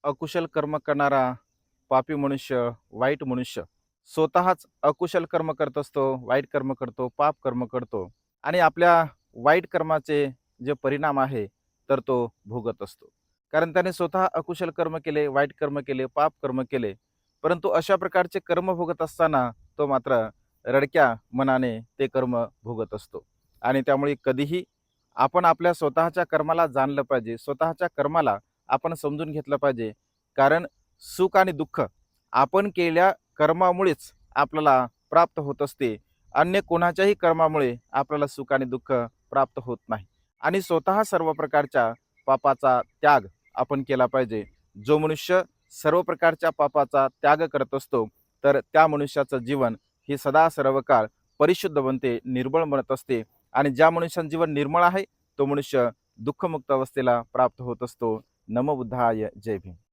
अकुशल कर्म करणारा पापी मनुष्य, वाईट मनुष्य स्वतःच अकुशल कर्म करत असतो, वाईट कर्म करतो, पाप कर्म करतो आणि आपल्या वाईट कर्माचे जे परिणाम आहे तर तो भोगत असतो. कारण त्याने स्वतः अकुशल कर्म केले, वाईट कर्म केले, पाप कर्म केले. परंतु अशा प्रकारचे कर्म भोगत असताना तो मात्र रडक्या मनाने ते कर्म भोगत असतो. आणि त्यामुळे कधीही आपण आपल्या स्वतःच्या कर्माला जाणलं पाहिजे, स्वतःच्या कर्माला आपण समजून घेतलं पाहिजे. कारण सुख आणि दुःख आपण केलेल्या कर्मामुळेच आपल्याला प्राप्त होत असते. अन्य कोणाच्याही कर्मामुळे आपल्याला सुख आणि दुःख प्राप्त होत नाही. आणि स्वतः सर्व प्रकारच्या पापाचा त्याग आपण केला पाहिजे. जो मनुष्य सर्व प्रकारच्या पापाचा त्याग करत असतो, तर त्या मनुष्याचं जीवन हे सदा सर्व काळ परिशुद्ध बनते, निर्मळ बनत असते. आणि ज्या मनुष्याचं जीवन निर्मळ आहे, तो मनुष्य दुःखमुक्त अवस्थेला प्राप्त होत असतो. नमो बुद्धाय, जय भीम.